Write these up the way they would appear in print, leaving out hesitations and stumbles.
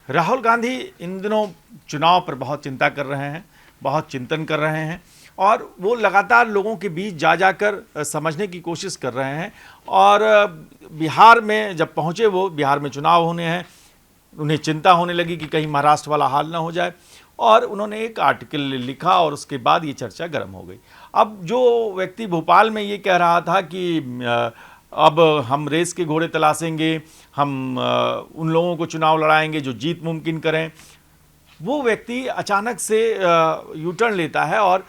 राहुल गांधी इन दिनों चुनाव पर बहुत चिंता कर रहे हैं, बहुत चिंतन कर रहे हैं और वो लगातार लोगों के बीच जा जाकर समझने की कोशिश कर रहे हैं। और बिहार में जब पहुंचे, वो बिहार में चुनाव होने हैं, उन्हें चिंता होने लगी कि कहीं महाराष्ट्र वाला हाल ना हो जाए, और उन्होंने एक आर्टिकल लिखा और उसके बाद ये चर्चा गर्म हो गई। अब जो व्यक्ति भोपाल में ये कह रहा था कि अब हम रेस के घोड़े तलाशेंगे, हम उन लोगों को चुनाव लड़ाएंगे जो जीत मुमकिन करें, वो व्यक्ति अचानक से यू टर्न लेता है और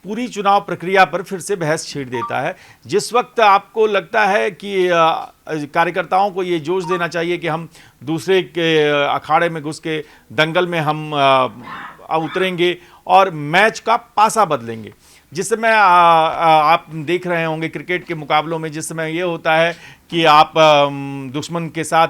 पूरी चुनाव प्रक्रिया पर फिर से बहस छेड़ देता है। जिस वक्त आपको लगता है कि कार्यकर्ताओं को ये जोश देना चाहिए कि हम दूसरे के अखाड़े में घुस के दंगल में हम उतरेंगे और मैच का पासा बदलेंगे। जिस समय आप देख रहे होंगे क्रिकेट के मुकाबलों में, जिस समय ये होता है कि आप दुश्मन के साथ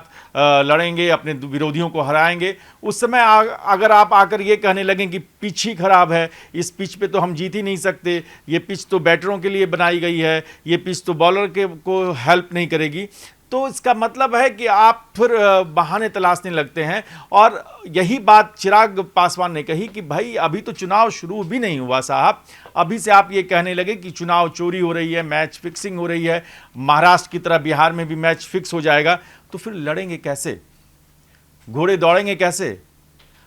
लड़ेंगे, अपने विरोधियों को हराएंगे, उस समय अगर आप आकर ये कहने लगें कि पिच ही खराब है, इस पिच पे तो हम जीत ही नहीं सकते, ये पिच तो बैटरों के लिए बनाई गई है, ये पिच तो बॉलर के को हेल्प नहीं करेगी, तो इसका मतलब है कि आप फिर बहाने तलाशने लगते हैं। और यही बात चिराग पासवान ने कही कि भाई अभी तो चुनाव शुरू भी नहीं हुआ साहब, अभी से आप ये कहने लगे कि चुनाव चोरी हो रही है, मैच फिक्सिंग हो रही है, महाराष्ट्र की तरह बिहार में भी मैच फिक्स हो जाएगा, तो फिर लड़ेंगे कैसे, घोड़े दौड़ेंगे कैसे?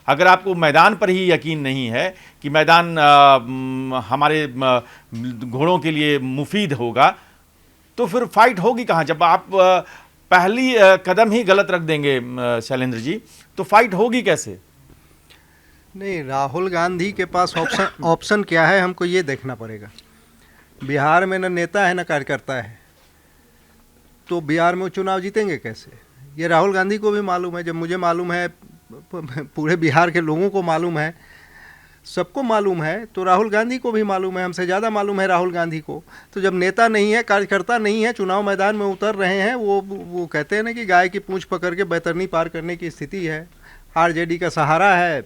अगर आपको मैदान पर ही यकीन नहीं है कि मैदान हमारे घोड़ों के लिए मुफीद होगा, तो फिर फाइट होगी कहाँ? जब आप पहली कदम ही गलत रख देंगे शैलेंद्र जी, तो फाइट होगी कैसे? नहीं, राहुल गांधी के पास ऑप्शन क्या है, हमको ये देखना पड़ेगा। बिहार में न नेता है न कार्यकर्ता है, तो बिहार में वो चुनाव जीतेंगे कैसे? ये राहुल गांधी को भी मालूम है, जब मुझे मालूम है, पूरे बिहार के लोगों को मालूम है, सबको मालूम है, तो राहुल गांधी को भी मालूम है, हमसे ज़्यादा मालूम है राहुल गांधी को। तो जब नेता नहीं है, कार्यकर्ता नहीं है, चुनाव मैदान में उतर रहे हैं, वो कहते हैं ना कि गाय की पूंछ पकड़ के बैतरनी पार करने की स्थिति है। आरजेडी का सहारा है,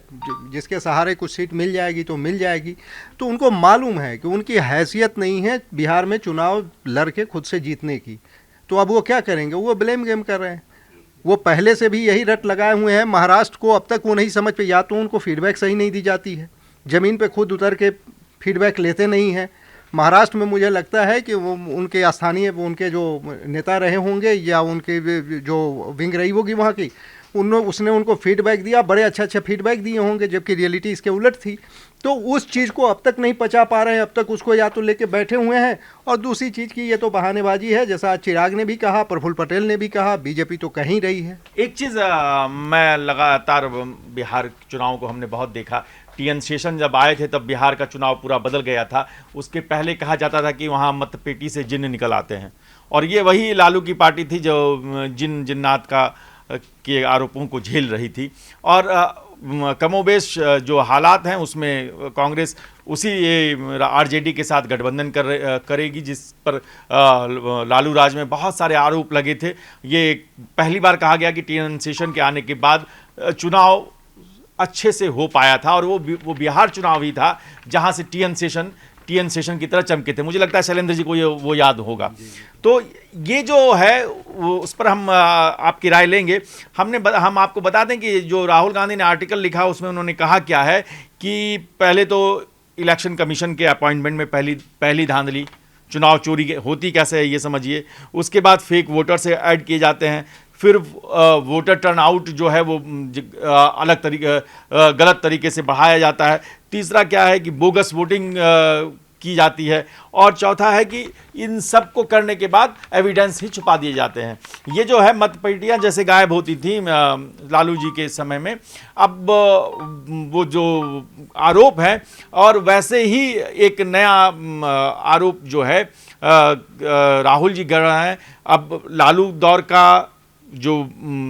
जिसके सहारे कुछ सीट मिल जाएगी तो मिल जाएगी। तो उनको मालूम है कि उनकी हैसियत नहीं है बिहार में चुनाव लड़ के खुद से जीतने की। तो अब वो क्या करेंगे? वो ब्लेम गेम कर रहे हैं। वो पहले से भी यही रट लगाए हुए हैं। महाराष्ट्र को अब तक वो नहीं समझ पे, या तो उनको फीडबैक सही नहीं दी जाती है, ज़मीन पे खुद उतर के फीडबैक लेते नहीं हैं। महाराष्ट्र में मुझे लगता है कि वो उनके स्थानीय, उनके जो नेता रहे होंगे या उनके जो विंग रही होगी वहाँ की, उसने उनको फीडबैक दिया, बड़े अच्छे फीडबैक दिए होंगे, जबकि रियलिटी इसके उलट थी। तो उस चीज़ को अब तक नहीं पचा पा रहे हैं, अब तक उसको या तो लेके बैठे हुए हैं। और दूसरी चीज़ की ये तो बहानेबाजी है, जैसा आज चिराग ने भी कहा, प्रफुल्ल पटेल ने भी कहा, बीजेपी तो कहीं रही है। एक चीज़ मैं लगातार बिहार चुनाव को हमने बहुत देखा, टीएन शेषन जब आए थे तब बिहार का चुनाव पूरा बदल गया था। उसके पहले कहा जाता था कि वहाँ मतपेटी से जिन्न निकल आते हैं, और ये वही लालू की पार्टी थी जो जिन्नात के आरोपों को झेल रही थी। और कमोबेश जो हालात हैं उसमें कांग्रेस उसी आरजेडी के साथ गठबंधन करेगी, जिस पर लालू राज में बहुत सारे आरोप लगे थे। ये पहली बार कहा गया कि टीएन शेषन के आने के बाद चुनाव अच्छे से हो पाया था, और वो बिहार चुनाव ही था जहां से टीएन सेशन की तरह चमके थे। मुझे लगता है शैलेंद्र जी को वो याद होगा। तो ये जो है वो, उस पर हम आपकी राय लेंगे। हम आपको बता दें कि जो राहुल गांधी ने आर्टिकल लिखा उसमें उन्होंने कहा क्या है कि पहले तो इलेक्शन कमीशन के अपॉइंटमेंट में पहली धांधली, चुनाव चोरी होती कैसे है ये समझिए। उसके बाद फेक वोटर से ऐड किए जाते हैं, फिर वोटर टर्नआउट जो है वो गलत तरीके से बढ़ाया जाता है। तीसरा क्या है कि बोगस वोटिंग की जाती है, और चौथा है कि इन सब को करने के बाद एविडेंस ही छुपा दिए जाते हैं। ये जो है मतपेटियां जैसे गायब होती थी लालू जी के समय में, अब वो जो आरोप है, और वैसे ही एक नया आरोप जो है राहुल जी कर रहे हैं। अब लालू दौर का जो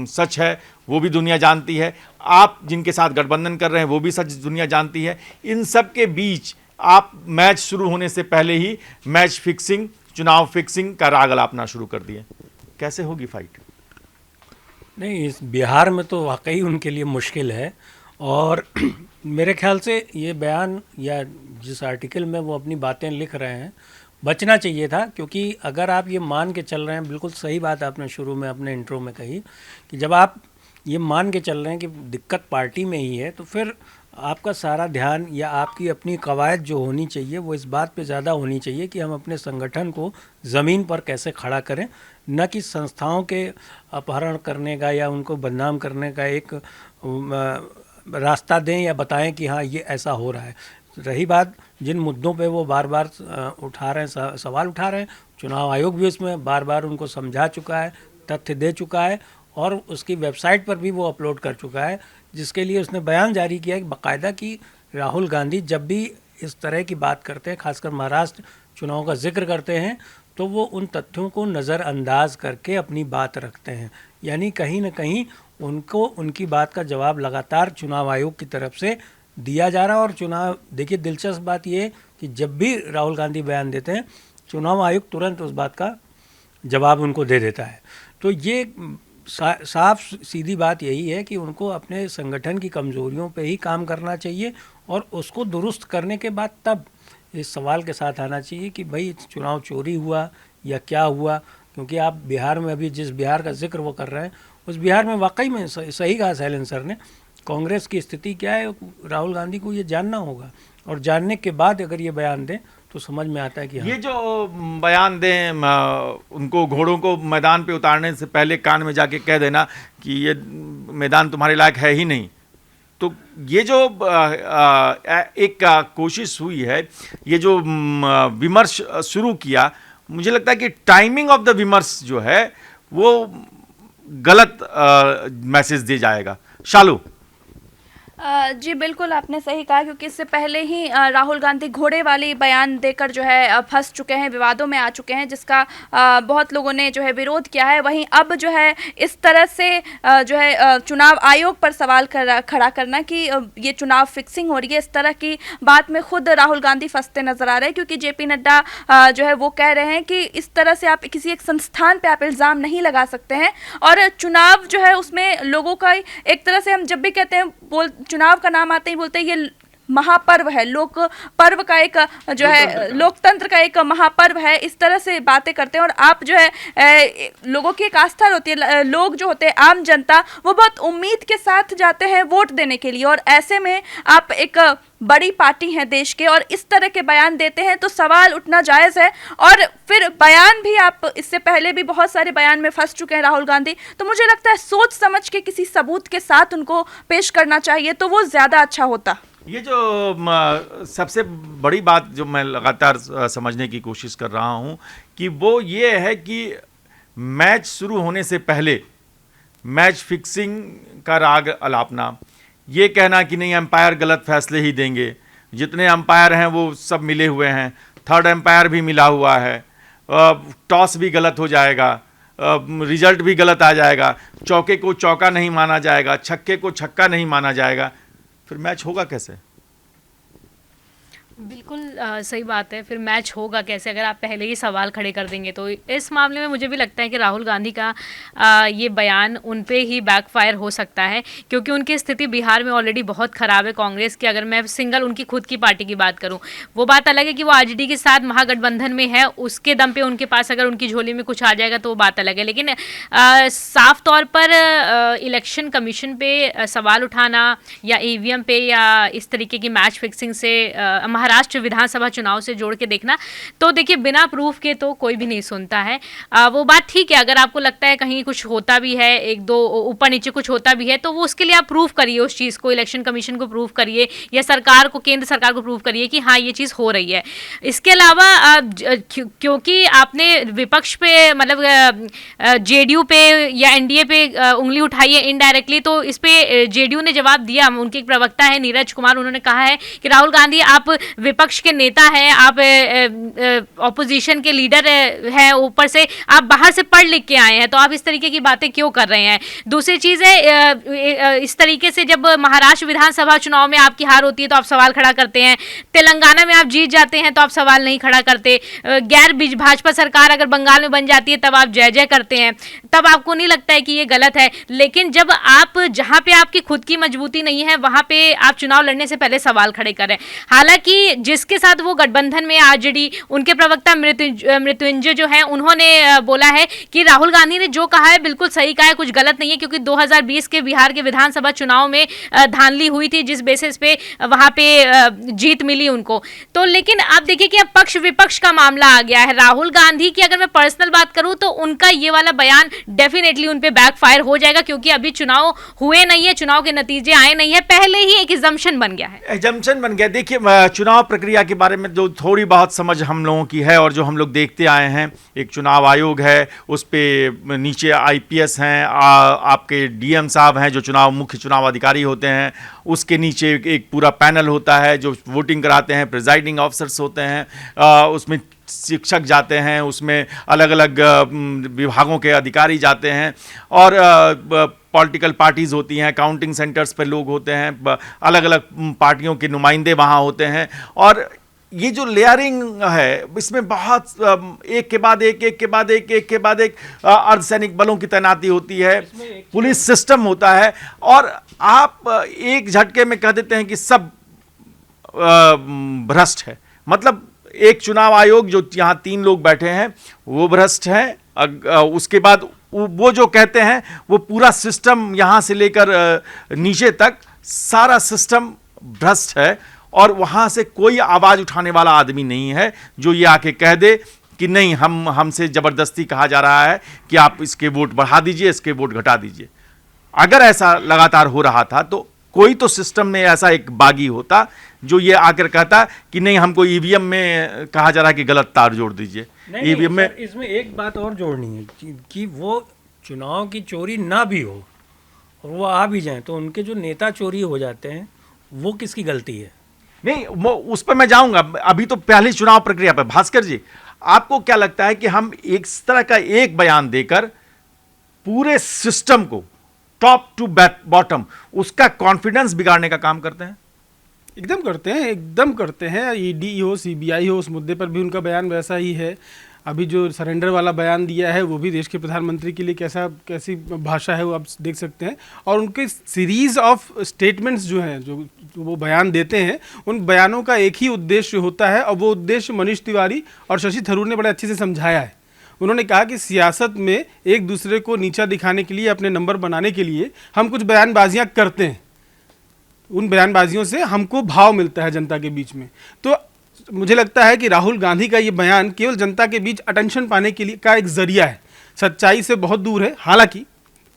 सच है वो भी दुनिया जानती है, आप जिनके साथ गठबंधन कर रहे हैं वो भी सच दुनिया जानती है। इन सब के बीच आप मैच शुरू होने से पहले ही मैच फिक्सिंग, चुनाव फिक्सिंग का राग अलापना शुरू कर दिए। कैसे होगी फाइट? नहीं, इस बिहार में तो वाकई उनके लिए मुश्किल है। और मेरे ख्याल से ये बयान या जिस आर्टिकल में वो अपनी बातें लिख रहे हैं, बचना चाहिए था। क्योंकि अगर आप ये मान के चल रहे हैं, बिल्कुल सही बात आपने शुरू में अपने इंट्रो में कही कि जब आप ये मान के चल रहे हैं कि दिक्कत पार्टी में ही है, तो फिर आपका सारा ध्यान या आपकी अपनी कवायद जो होनी चाहिए वो इस बात पे ज़्यादा होनी चाहिए कि हम अपने संगठन को ज़मीन पर कैसे खड़ा करें, न कि संस्थाओं के अपहरण करने का या उनको बदनाम करने का एक रास्ता दें या बताएं कि हाँ ये ऐसा हो रहा है। रही बात जिन मुद्दों पे वो बार बार उठा रहे हैं, सवाल उठा रहे हैं, चुनाव आयोग भी उसमें बार बार उनको समझा चुका है, तथ्य दे चुका है और उसकी वेबसाइट पर भी वो अपलोड कर चुका है, जिसके लिए उसने बयान जारी किया कि बाकायदा कि राहुल गांधी जब भी इस तरह की बात करते हैं, खासकर महाराष्ट्र चुनाव का जिक्र करते हैं, तो वो उन तथ्यों को नज़रअंदाज करके अपनी बात रखते हैं। यानी कहीं ना कहीं उनको उनकी बात का जवाब लगातार चुनाव आयोग की तरफ से दिया जा रहा है। और चुनाव, देखिए दिलचस्प बात ये है कि जब भी राहुल गांधी बयान देते हैं, चुनाव आयोग तुरंत उस बात का जवाब उनको दे देता है। तो ये साफ सीधी बात यही है कि उनको अपने संगठन की कमज़ोरियों पे ही काम करना चाहिए और उसको दुरुस्त करने के बाद तब इस सवाल के साथ आना चाहिए कि भाई चुनाव चोरी हुआ या क्या हुआ। क्योंकि आप बिहार में अभी जिस बिहार का जिक्र वो कर रहे हैं, उस बिहार में वाकई में सही कहा शैलेंद्र सर ने, कांग्रेस की स्थिति क्या है राहुल गांधी को ये जानना होगा और जानने के बाद अगर ये बयान दें तो समझ में आता है कि हाँ। ये जो बयान दें, उनको घोड़ों को मैदान पे उतारने से पहले कान में जाके कह देना कि ये मैदान तुम्हारे लायक है ही नहीं, तो ये जो एक कोशिश हुई है, ये जो विमर्श शुरू किया, मुझे लगता है कि टाइमिंग ऑफ द विमर्श जो है वो गलत मैसेज दे जाएगा। शालू। जी बिल्कुल, आपने सही कहा, क्योंकि इससे पहले ही राहुल गांधी घोड़े वाली बयान देकर जो है फंस चुके हैं, विवादों में आ चुके हैं, जिसका बहुत लोगों ने जो है विरोध किया है। वहीं अब जो है इस तरह से जो है चुनाव आयोग पर सवाल खड़ा करना कि ये चुनाव फिक्सिंग हो रही है, इस तरह की बात में खुद राहुल गांधी फंसते नजर आ रहे हैं। क्योंकि जेपी नड्डा जो है वो कह रहे हैं कि इस तरह से आप किसी एक संस्थान पे आप इल्ज़ाम नहीं लगा सकते हैं। और चुनाव जो है उसमें लोगों का एक तरह से, हम जब भी कहते हैं चुनाव का नाम आते ही बोलते हैं ये महापर्व है, लोक पर्व का एक जो है लोकतंत्र का एक महापर्व है, इस तरह से बातें करते हैं। और आप जो है लोगों की एक आस्था होती है, लोग जो होते हैं आम जनता, वो बहुत उम्मीद के साथ जाते हैं वोट देने के लिए, और ऐसे में आप एक बड़ी पार्टी हैं देश के और इस तरह के बयान देते हैं तो सवाल उठना जायज़ है। और फिर बयान भी, आप इससे पहले भी बहुत सारे बयान में फंस चुके हैं राहुल गांधी, तो मुझे लगता है सोच समझ के किसी सबूत के साथ उनको पेश करना चाहिए तो वो ज़्यादा अच्छा होता। ये जो सबसे बड़ी बात जो मैं लगातार समझने की कोशिश कर रहा हूँ कि वो ये है कि मैच शुरू होने से पहले मैच फिक्सिंग का राग अलापना, ये कहना कि नहीं अंपायर गलत फैसले ही देंगे, जितने अंपायर हैं वो सब मिले हुए हैं, थर्ड अंपायर भी मिला हुआ है, टॉस भी गलत हो जाएगा, रिजल्ट भी गलत आ जाएगा, चौके को चौका नहीं माना जाएगा, छक्के को छक्का नहीं माना जाएगा, फिर मैच होगा कैसे? बिल्कुल सही बात है, फिर मैच होगा कैसे अगर आप पहले ही सवाल खड़े कर देंगे। तो इस मामले में मुझे भी लगता है कि राहुल गांधी का ये बयान उन पे ही बैकफायर हो सकता है, क्योंकि उनकी स्थिति बिहार में ऑलरेडी बहुत ख़राब है कांग्रेस की। अगर मैं सिंगल उनकी खुद की पार्टी की बात करूं, वो बात अलग है कि वो आरजेडी के साथ महागठबंधन में है, उसके दम पे उनके पास अगर उनकी झोली में कुछ आ जाएगा तो वो बात अलग है। लेकिन साफ तौर पर इलेक्शन कमीशन पे सवाल उठाना या ईवीएम पे या इस तरीके की मैच फिक्सिंग से महाराष्ट्र विधानसभा चुनाव से जोड़ के देखना, तो देखिए बिना प्रूफ के तो कोई भी नहीं सुनता है। वो बात ठीक है, अगर आपको लगता है कहीं कुछ होता भी है, एक दो ऊपर नीचे कुछ होता भी है, तो वो उसके लिए आप प्रूफ करिए, उस चीज़ को इलेक्शन कमीशन को प्रूफ करिए या सरकार को, केंद्र सरकार को प्रूफ करिए कि हाँ ये चीज़ हो रही है। इसके अलावा क्योंकि आपने विपक्ष पे मतलब जेडीयू पे या एनडीए पे उंगली उठाई है इनडायरेक्टली, तो इस पे जेडीयू ने जवाब दिया। उनके एक प्रवक्ता है नीरज कुमार, उन्होंने कहा है कि राहुल गांधी आप विपक्ष के नेता हैं, आप ऑपोजिशन के लीडर हैं, ऊपर से आप बाहर से पढ़ लिख के आए हैं, तो आप इस तरीके की बातें क्यों कर रहे हैं। दूसरी चीज़ है, इस तरीके से जब महाराष्ट्र विधानसभा चुनाव में आपकी हार होती है तो आप सवाल खड़ा करते हैं, तेलंगाना में आप जीत जाते हैं तो आप सवाल नहीं खड़ा करते, गैर भाजपा सरकार अगर बंगाल में बन जाती है तब आप जय जय करते हैं, तब आपको नहीं लगता है कि ये गलत है। लेकिन जब आप जहाँ पे आपकी खुद की मजबूती नहीं है वहाँ पे आप चुनाव लड़ने से पहले सवाल खड़े करें। हालांकि क्योंकि जिसके साथ वो गठबंधन में आरजेडी, उनके प्रवक्ता मृत्युंजय जो है, उन्होंने बोला है कि राहुल गांधी ने जो कहा है बिल्कुल सही कहा है, कुछ गलत नहीं है, क्योंकि 2020 के बिहार के विधानसभा चुनाव में धांधली हुई थी, जिस बेसिस पे वहां पे जीत मिली उनको। तो लेकिन आप देखिए कि अब पक्ष विपक्ष का मामला आ गया है। राहुल गांधी की अगर मैं पर्सनल बात करूं तो उनका ये वाला बयान डेफिनेटली उन पे बैकफायर हो जाएगा, क्योंकि अभी चुनाव हुए नहीं है, चुनाव के नतीजे आए नहीं है, पहले ही एक एजम्पशन बन गया है। एजम्पशन बन गया। देखिए, चुनाव प्रक्रिया के बारे में जो थोड़ी बहुत समझ हम लोगों की है और जो हम लोग देखते आए हैं, एक चुनाव आयोग है, उस पे नीचे आईपीएस हैं, आपके डीएम साहब हैं जो मुख्य चुनाव अधिकारी होते हैं, उसके नीचे एक पूरा पैनल होता है जो वोटिंग कराते हैं, प्रिजाइडिंग ऑफिसर्स होते हैं, उसमें शिक्षक जाते हैं, उसमें अलग अलग विभागों के अधिकारी जाते हैं, और पॉलिटिकल पार्टीज़ होती हैं, काउंटिंग सेंटर्स पर लोग होते हैं, अलग अलग पार्टियों के नुमाइंदे वहाँ होते हैं। और ये जो लेयरिंग है, इसमें बहुत एक के बाद एक अर्धसैनिक बलों की तैनाती होती है, पुलिस सिस्टम होता है, और आप एक झटके में कह देते हैं कि सब भ्रष्ट है। मतलब एक चुनाव आयोग जो यहाँ 3 लोग बैठे हैं वो भ्रष्ट हैं, उसके बाद वो जो कहते हैं वो पूरा सिस्टम यहाँ से लेकर नीचे तक सारा सिस्टम भ्रष्ट है, और वहाँ से कोई आवाज़ उठाने वाला आदमी नहीं है जो ये आके कह दे कि नहीं, हमसे ज़बरदस्ती कहा जा रहा है कि आप इसके वोट बढ़ा दीजिए, इसके वोट घटा दीजिए। अगर ऐसा लगातार हो रहा था तो कोई तो सिस्टम में ऐसा एक बागी होता जो ये आकर कहता कि नहीं, हमको ईवीएम में कहा जा रहा है कि गलत तार जोड़ दीजिए। ईवीएम में इसमें एक बात और जोड़नी है कि वो चुनाव की चोरी ना भी हो और वो आ भी जाए तो उनके जो नेता चोरी हो जाते हैं, वो किसकी गलती है? नहीं, उस पर मैं जाऊंगा। अभी तो पहली चुनाव प्रक्रिया पर भास्कर जी, आपको क्या लगता है कि हम इस तरह का एक बयान देकर पूरे सिस्टम को टॉप टू बॉटम उसका कॉन्फिडेंस बिगाड़ने का काम करते हैं? एकदम करते हैं। ईडी हो, सीबीआई हो, उस मुद्दे पर भी उनका बयान वैसा ही है। अभी जो सरेंडर वाला बयान दिया है वो भी देश के प्रधानमंत्री के लिए कैसी भाषा है वो आप देख सकते हैं। और उनके सीरीज ऑफ स्टेटमेंट्स जो हैं, जो वो बयान देते हैं, उन बयानों का एक ही उद्देश्य होता है, और वो उद्देश्य मनीष तिवारी और शशि थरूर ने बड़े अच्छे से समझाया है। उन्होंने कहा कि सियासत में एक दूसरे को नीचा दिखाने के लिए, अपने नंबर बनाने के लिए हम कुछ बयानबाजियाँ करते हैं, उन बयानबाजियों से हमको भाव मिलता है जनता के बीच में। तो मुझे लगता है कि राहुल गांधी का ये बयान केवल जनता के बीच अटेंशन पाने के लिए का एक जरिया है, सच्चाई से बहुत दूर है। हालांकि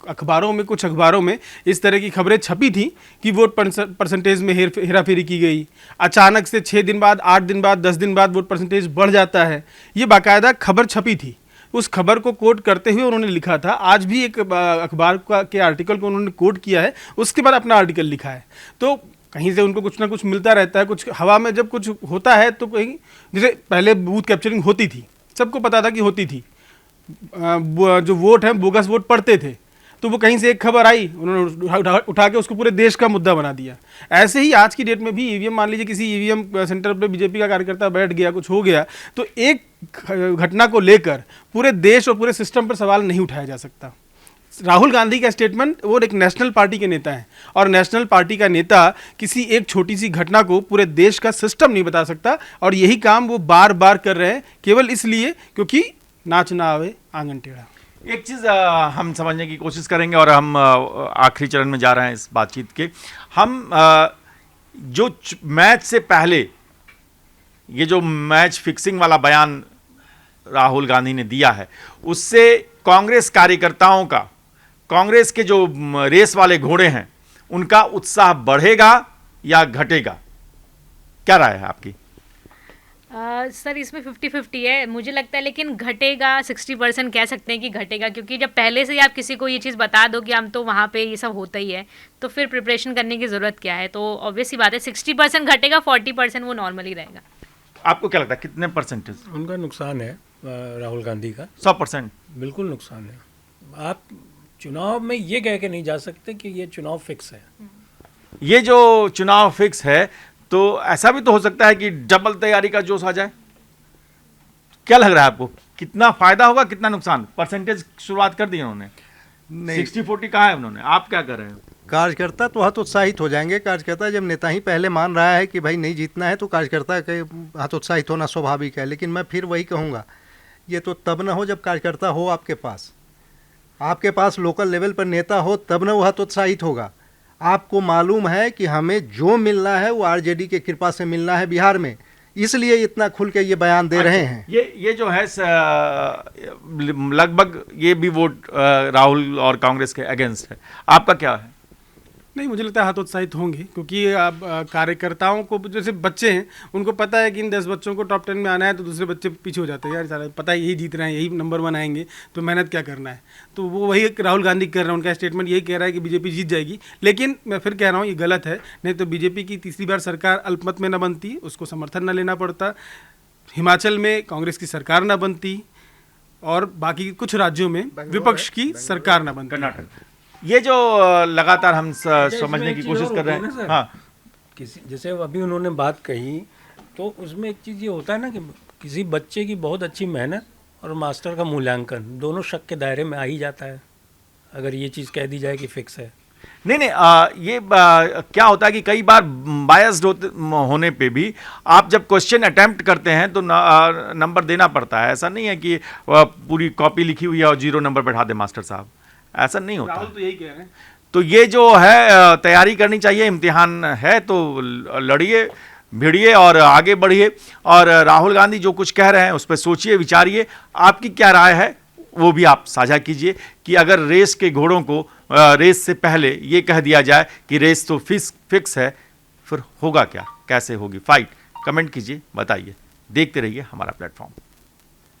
कुछ अखबारों में इस तरह की खबरें छपी थी कि वोट परसेंटेज में हेराफेरी की गई, अचानक से 6 दिन बाद, 8 दिन बाद, 10 दिन बाद वोट परसेंटेज बढ़ जाता है, ये बाकायदा खबर छपी थी। उस खबर को कोट करते हुए उन्होंने लिखा था, आज भी एक अखबार के आर्टिकल को उन्होंने कोट किया है, उसके बाद अपना आर्टिकल लिखा है। तो कहीं से उनको कुछ ना कुछ मिलता रहता है, कुछ हवा में जब कुछ होता है तो कहीं, जैसे पहले बूथ कैप्चरिंग होती थी, सबको पता था कि होती थी, जो वोट है बोगस वोट पड़ते थे, तो वो कहीं से एक खबर आई, उन्होंने उठा के उसको पूरे देश का मुद्दा बना दिया। ऐसे ही आज की डेट में भी ईवीएम, मान लीजिए किसी ईवीएम सेंटर पर बीजेपी का कार्यकर्ता बैठ गया, कुछ हो गया, तो एक घटना को लेकर पूरे देश और पूरे सिस्टम पर सवाल नहीं उठाया जा सकता। राहुल गांधी का स्टेटमेंट, वो एक नेशनल पार्टी के नेता हैं, और नेशनल पार्टी का नेता किसी एक छोटी सी घटना को पूरे देश का सिस्टम नहीं बता सकता, और यही काम वो बार बार कर रहे हैं, केवल इसलिए क्योंकि नाच ना आवे आंगन टेढ़ा। एक चीज़ हम समझने की कोशिश करेंगे, और हम आखिरी चरण में जा रहे हैं इस बातचीत के। हम जो मैच से पहले ये जो मैच फिक्सिंग वाला बयान राहुल गांधी ने दिया है, उससे कांग्रेस कार्यकर्ताओं का, कांग्रेस के जो रेस वाले घोड़े हैं, उनका उत्साह बढ़ेगा या घटेगा? क्या राय है आपकी? सर, इसमें 50-50 है मुझे लगता है, लेकिन घटेगा 60% कह सकते हैं कि घटेगा, क्योंकि जब पहले से ही आप किसी को ये चीज़ बता दो कि हम तो वहाँ पे ये सब होता ही है, तो फिर प्रिपरेशन करने की ज़रूरत क्या है। तो ऑब्वियस ही बात है 60% घटेगा, 40% वो नॉर्मली रहेगा। आपको क्या लगता है कितने परसेंटेज? उनका नुकसान है राहुल गांधी का 100%। बिल्कुल नुकसान है। आप चुनाव में ये कह के नहीं जा सकते कि ये चुनाव फिक्स है। ये जो चुनाव फिक्स है, तो ऐसा भी तो हो सकता है कि डबल तैयारी का जोश आ जाए। क्या लग रहा है आपको, कितना फायदा होगा, कितना नुकसान? परसेंटेज शुरुआत कर दी उन्होंने। नहीं। 60-40 कहा है उन्होंने, आप क्या कर रहे हैं? कार्यकर्ता तो हतोत्साहित हो जाएंगे। कार्यकर्ता जब नेता ही पहले मान रहा है कि भाई नहीं जीतना है, तो कार्यकर्ता के हतोत्साहित होना स्वाभाविक है। लेकिन मैं फिर वही कहूँगा, ये तो तब ना हो जब कार्यकर्ता हो आपके पास लोकल लेवल पर नेता हो, तब ना वो हतोत्साहित होगा। आपको मालूम है कि हमें जो मिलना है वो आरजेडी के कृपा से मिलना है बिहार में, इसलिए इतना खुल के ये बयान दे रहे हैं। ये जो है लगभग ये भी वोट राहुल और कांग्रेस के अगेंस्ट है, आपका क्या है? नहीं, मुझे लगता है हतोत्साहित होंगे, क्योंकि अब कार्यकर्ताओं को, जैसे बच्चे हैं, उनको पता है कि इन 10 बच्चों को टॉप 10 में आना है, तो दूसरे बच्चे पीछे हो जाते हैं, यार सारा पता है यही जीत रहे हैं, यही नंबर 1 आएंगे, तो मेहनत क्या करना है। तो वो वही राहुल गांधी कर रहे हैं, उनका स्टेटमेंट यही कह रहा है कि बीजेपी जीत जाएगी। लेकिन मैं फिर कह रहा हूँ ये गलत है। नहीं तो बीजेपी की तीसरी बार सरकार अल्पमत में न बनती, उसको समर्थन न लेना पड़ता, हिमाचल में कांग्रेस की सरकार न बनती, और बाकी कुछ राज्यों में विपक्ष की सरकार न बनती। कर्नाटक, ये जो लगातार हम समझने की कोशिश कर रहे हैं। हाँ, जैसे अभी उन्होंने बात कही, तो उसमें एक चीज़ ये होता है ना कि किसी बच्चे की बहुत अच्छी मेहनत और मास्टर का मूल्यांकन दोनों शक के दायरे में आ ही जाता है, अगर ये चीज़ कह दी जाए कि फिक्स है। नहीं, क्या होता है कि कई बार बायस्ड होने पे भी आप जब क्वेश्चन अटेम्प्ट करते हैं तो नंबर देना पड़ता है। ऐसा नहीं है कि पूरी कॉपी लिखी हुई है और 0 नंबर बैठा दे मास्टर साहब, ऐसा नहीं होता। राहुल तो यही कह रहे हैं। तो ये जो है तैयारी करनी चाहिए, इम्तिहान है तो लड़िए, भिड़िए और आगे बढ़िए। और राहुल गांधी जो कुछ कह रहे हैं उस पर सोचिए, विचारिए, आपकी क्या राय है वो भी आप साझा कीजिए। कि अगर रेस के घोड़ों को रेस से पहले ये कह दिया जाए कि रेस तो फिक्स है, फिर होगा क्या, कैसे होगी फाइट? कमेंट कीजिए, बताइए। देखते रहिए हमारा प्लेटफॉर्म।